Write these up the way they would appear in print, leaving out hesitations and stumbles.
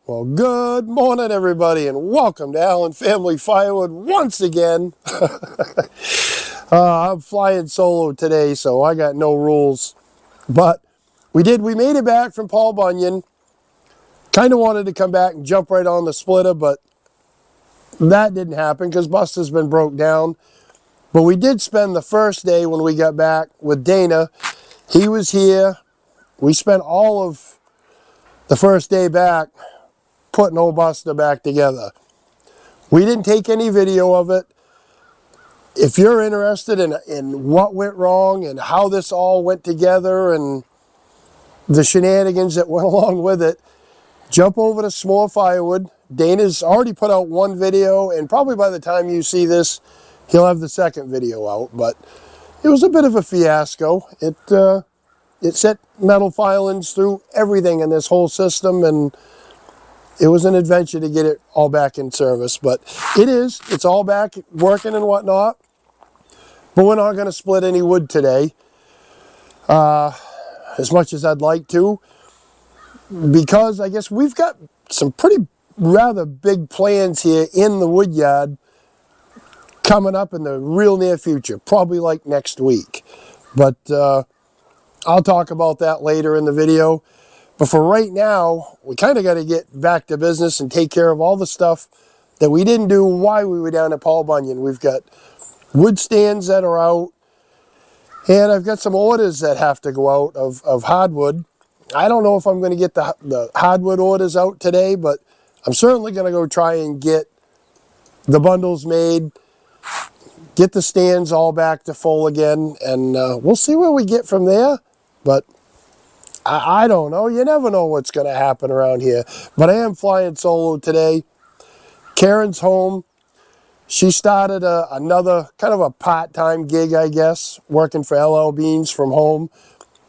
Well, good morning, everybody, and welcome to Allen Family Firewood once again. I'm flying solo today, so I got no rules. But we made it back from Paul Bunyan. Kind of wanted to come back and jump right on the splitter, but that didn't happen because Buster's been broke down. But we did spend the first day when we got back with Dana. He was here. We spent all of the first day back putting old Buster back together. We didn't take any video of it. If you're interested in what went wrong and how this all went together and the shenanigans that went along with it, jump over to Small Firewood. Dana's already put out one video, and probably by the time you see this, he'll have the second video out. But it was a bit of a fiasco. It set metal filings through everything in this whole system, and it was an adventure to get it all back in service. But it's all back working and whatnot. But we're not going to split any wood today, as much as I'd like to, because I guess we've got some rather big plans here in the wood yard coming up in the real near future, probably like next week. But I'll talk about that later in the video. But for right now, we kind of got to get back to business and take care of all the stuff that we didn't do while we were down at Paul Bunyan. We've got wood stands that are out, and I've got some orders that have to go out of hardwood. I don't know if I'm going to get the hardwood orders out today, but I'm certainly going to go try and get the bundles made, get the stands all back to full again, and we'll see where we get from there. But I don't know. You never know what's going to happen around here. But I am flying solo today. Karen's home. She started another kind of a part-time gig, I guess, working for LL Beans from home.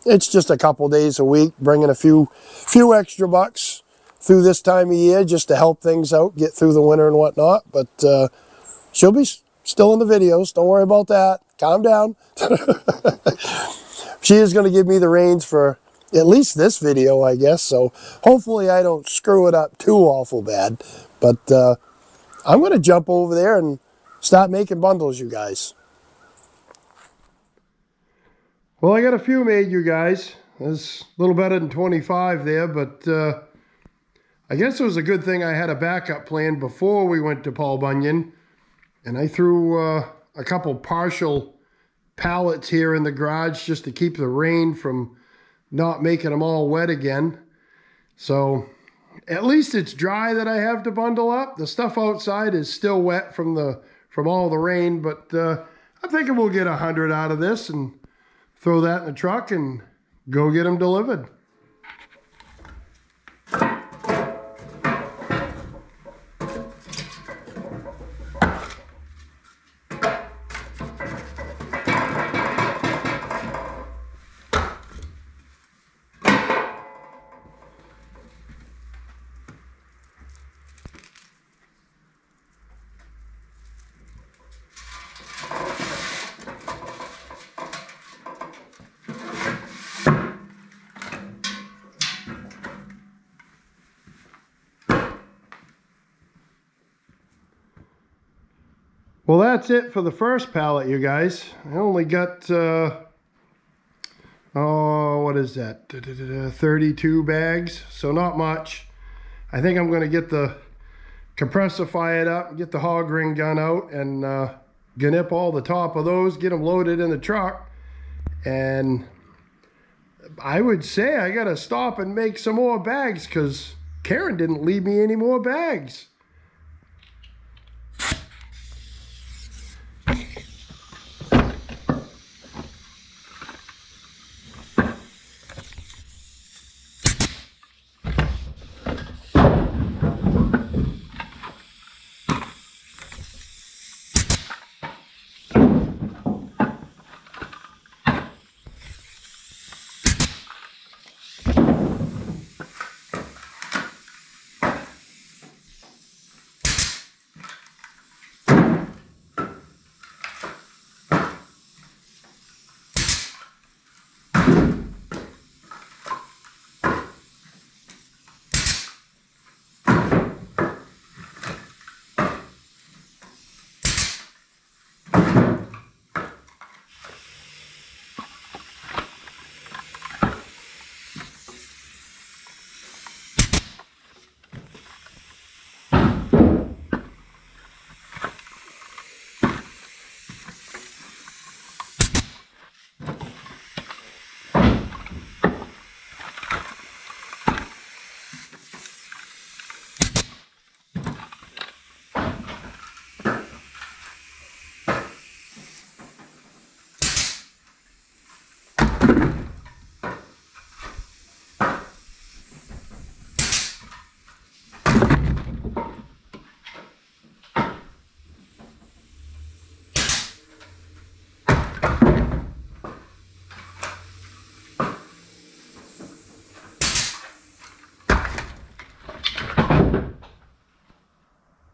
It's just a couple days a week, bringing a few extra bucks through this time of year just to help things out, get through the winter and whatnot. But she'll be still in the videos. Don't worry about that. Calm down. She is going to give me the reins for at least this video, I guess. So hopefully I don't screw it up too awful bad. But I'm going to jump over there and start making bundles, you guys. Well, I got a few made, you guys. It's a little better than 25 there, but I guess it was a good thing I had a backup plan before we went to Paul Bunyan. And I threw a couple partial pallets here in the garage just to keep the rain from not making them all wet again. So at least it's dry that I have to bundle up. The stuff outside is still wet from all the rain, but I'm thinking we'll get 100 out of this and throw that in the truck and go get them delivered. Well, that's it for the first pallet, you guys. I only got, what is that? 32 bags, so not much. I think I'm going to get the compressor fired up, get the hog ring gun out, and gnip all the top of those, get them loaded in the truck. And I would say I got to stop and make some more bags because Karen didn't leave me any more bags.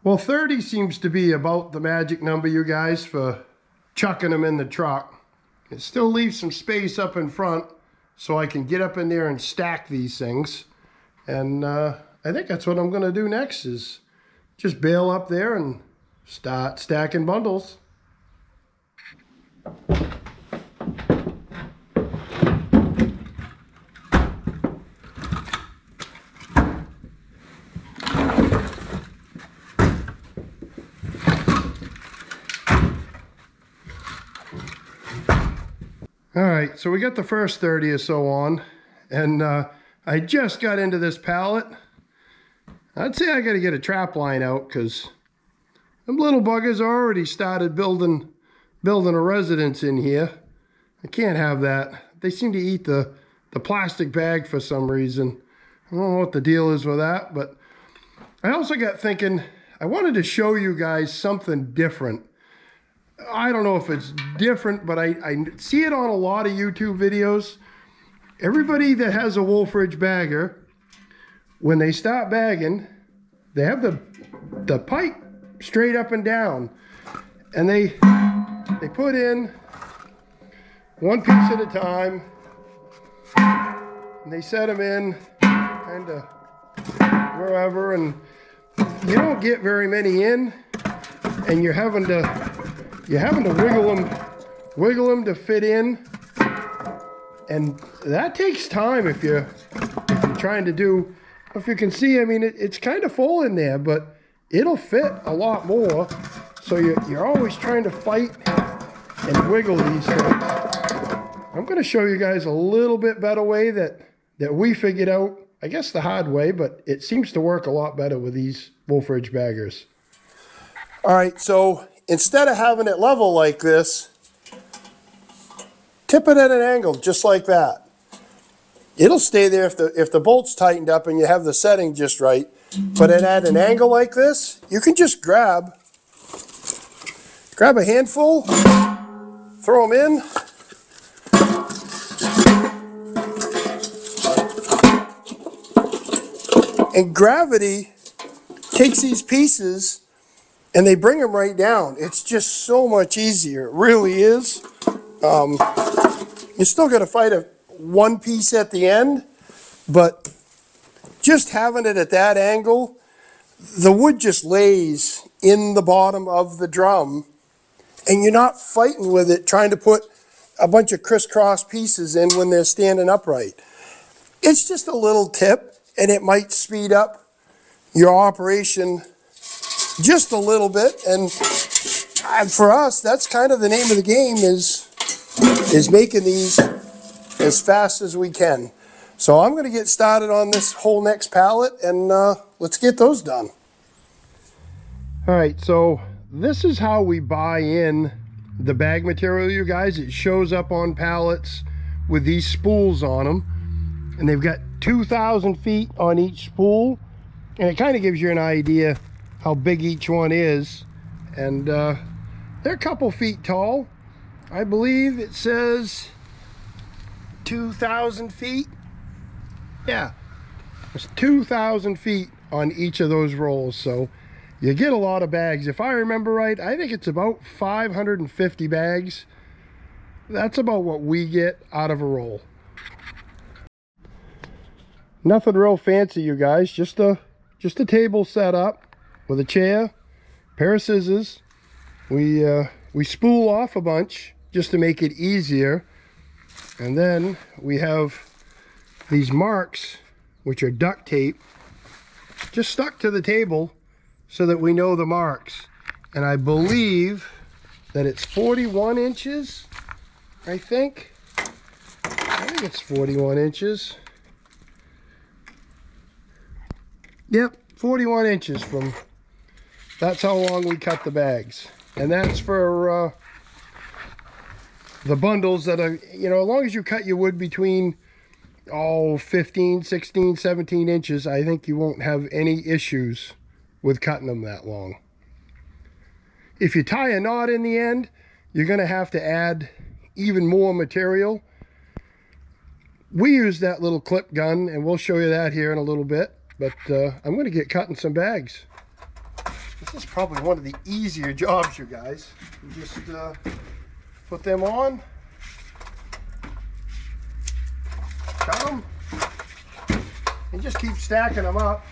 Well, 30 seems to be about the magic number, you guys, for chucking them in the truck. It still leaves some space up in front so I can get up in there and stack these things. And I think that's what I'm going to do next, is just bail up there and start stacking bundles. All right, so we got the first 30 or so on, and I just got into this pallet. I'd say I got to get a trap line out, because them little buggers already started building a residence in here. I can't have that. They seem to eat the plastic bag for some reason. I don't know what the deal is with that, but I also got thinking I wanted to show you guys something different. I don't know if it's different, but I see it on a lot of YouTube videos. Everybody that has a Wolfridge bagger, when they start bagging, they have the pipe straight up and down, and they put in one piece at a time, and they set them in kind of wherever, and you don't get very many in, and you're having to wiggle them to fit in, and that takes time if you're trying to do. If you can see, I mean, it's kind of full in there, but it'll fit a lot more. So you're always trying to fight and wiggle these things. I'm going to show you guys a little bit better way that we figured out, I guess the hard way, but it seems to work a lot better with these Wolfridge baggers. All right, so instead of having it level like this, tip it at an angle just like that. It'll stay there if the bolt's tightened up and you have the setting just right. But at an angle like this, you can just grab a handful, throw them in, and gravity takes these pieces and they bring them right down. It's just so much easier. It really is. You still got to fight one piece at the end, but just having it at that angle, the wood just lays in the bottom of the drum, and you're not fighting with it trying to put a bunch of crisscross pieces in when they're standing upright. It's just a little tip, and it might speed up your operation just a little bit. And for us, that's kind of the name of the game, is making these as fast as we can. So I'm going to get started on this whole next pallet, and let's get those done. All right, so this is how we buy in the bag material, you guys. It shows up on pallets with these spools on them, and they've got 2,000 feet on each spool, and it kind of gives you an idea how big each one is. And they're a couple feet tall. I believe it says 2,000 feet. Yeah, there's 2,000 feet on each of those rolls, so you get a lot of bags. If I remember right, I think it's about 550 bags. That's about what we get out of a roll. Nothing real fancy, you guys. Just a table set up with a chair, pair of scissors. We spool off a bunch just to make it easier. And then we have these marks, which are duct tape, just stuck to the table so that we know the marks. And I believe that it's 41 inches, I think it's 41 inches. Yep, 41 inches from, that's how long we cut the bags. And that's for the bundles that are, you know, as long as you cut your wood between 15, 16, 17 inches, I think you won't have any issues with cutting them that long. If you tie a knot in the end, you're going to have to add even more material. We use that little clip gun, and we'll show you that here in a little bit, but I'm going to get cutting some bags. This is probably one of the easier jobs, you guys. You just put them on, cut them, and just keep stacking them up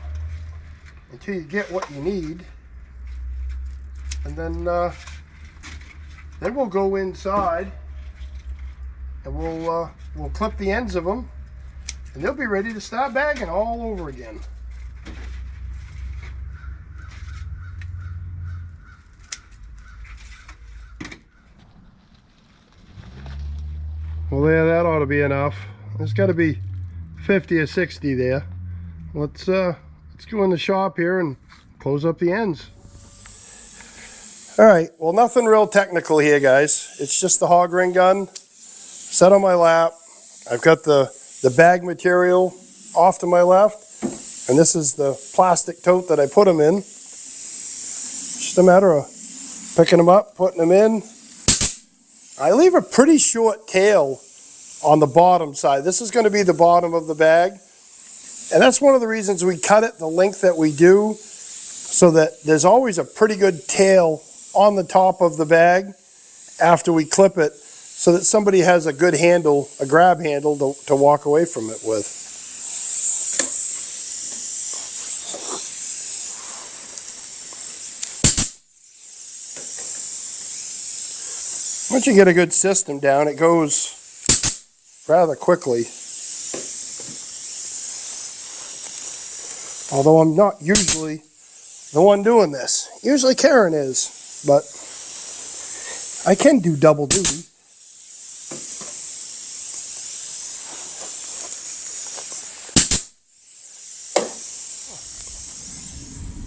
until you get what you need. And then we'll go inside and we'll clip the ends of them, and they'll be ready to start bagging all over again. Well, there, that ought to be enough. There's got to be 50 or 60 there. Let's go in the shop here and close up the ends. All right, well, nothing real technical here, guys. It's just the hog ring gun set on my lap. I've got the bag material off to my left, and this is the plastic tote that I put them in. Just a matter of picking them up, putting them in. I leave a pretty short tail on the bottom side. This is going to be the bottom of the bag, and that's one of the reasons we cut it the length that we do, so that there's always a pretty good tail on the top of the bag after we clip it, so that somebody has a good handle, a grab handle to walk away from it with. Once you get a good system down, it goes rather quickly. Although I'm not usually the one doing this. Usually Karen is, but I can do double duty.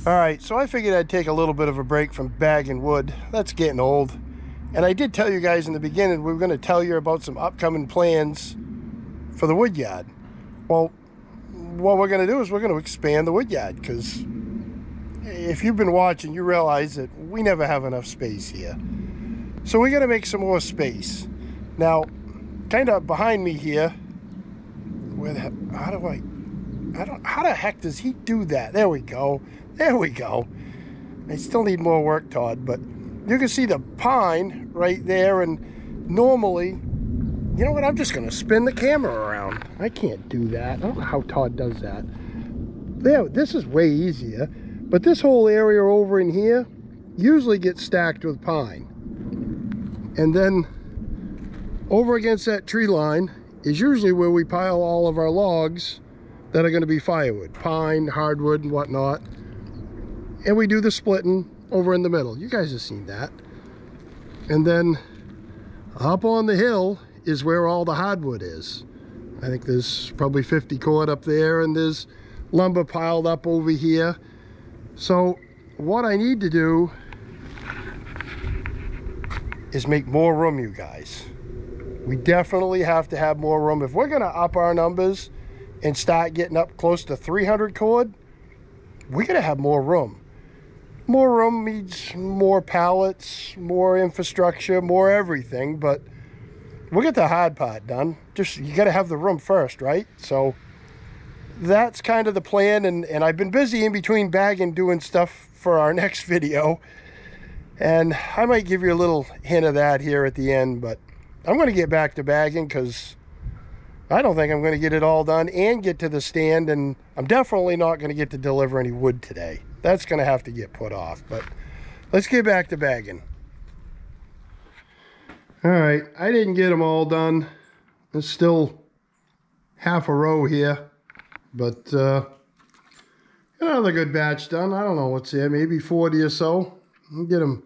Alright, so I figured I'd take a little bit of a break from bagging wood. That's getting old. And I did tell you guys in the beginning we were going to tell you about some upcoming plans for the wood yard. Well, what we're going to do is we're going to expand the wood yard, because if you've been watching, you realize that we never have enough space here. So we're going to make some more space. Now, kind of behind me here, where the, how the heck does he do that? There we go. There we go. I still need more work, Todd, but you can see the pine right there, and normally, you know what, I'm just going to spin the camera around. I can't do that. I don't know how Todd does that. There, this is way easier, but this whole area over in here usually gets stacked with pine. And then over against that tree line is usually where we pile all of our logs that are going to be firewood, pine, hardwood, and whatnot. And we do the splitting over in the middle. You guys have seen that. And then up on the hill is where all the hardwood is. I think there's probably 50 cord up there, and there's lumber piled up over here. So what I need to do is make more room, you guys. We definitely have to have more room. If we're gonna up our numbers and start getting up close to 300 cord, we're gonna have more room. More room means more pallets, more infrastructure, more everything, but we'll get the hard part done. Just, you gotta have the room first, right? So that's kind of the plan, and I've been busy in between bagging, doing stuff for our next video, and I might give you a little hint of that here at the end, but I'm gonna get back to bagging, because I don't think I'm gonna get it all done and get to the stand, and I'm definitely not gonna get to deliver any wood today. That's going to have to get put off, but let's get back to bagging. All right, I didn't get them all done. There's still half a row here, but another good batch done. I don't know what's there, maybe 40 or so. We'll get them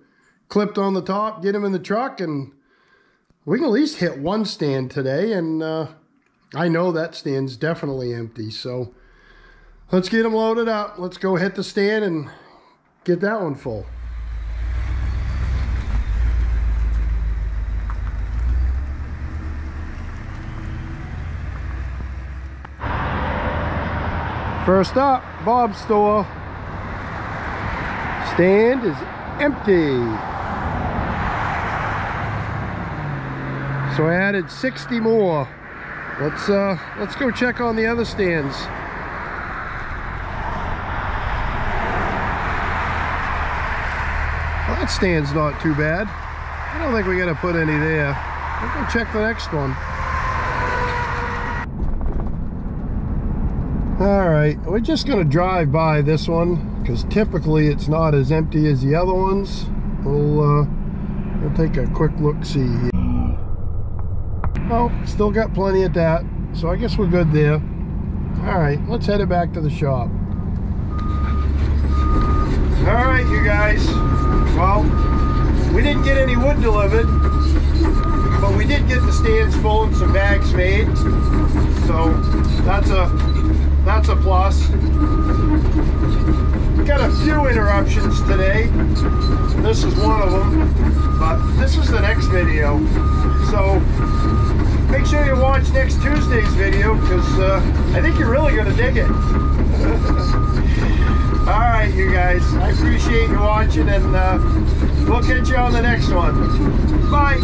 clipped on the top, get them in the truck, and we can at least hit one stand today, and I know that stand's definitely empty, so let's get them loaded up. Let's go hit the stand and get that one full. First up, Bob's store. Stand is empty. So I added 60 more. Let's go check on the other stands. That stand's not too bad. I don't think we gotta put any there. We'll go check the next one. All right, we're just gonna drive by this one because typically it's not as empty as the other ones. We'll take a quick look-see here. Oh, still got plenty of that, so I guess we're good there. All right, let's head it back to the shop. All right, you guys. Well, we didn't get any wood delivered, but we did get the stands full and some bags made. So that's a plus. Got a few interruptions today. This is one of them, but this is the next video. So make sure you watch next Tuesday's video because I think you're really going to dig it. All right, you guys. I appreciate you watching, and we'll catch you on the next one. Bye.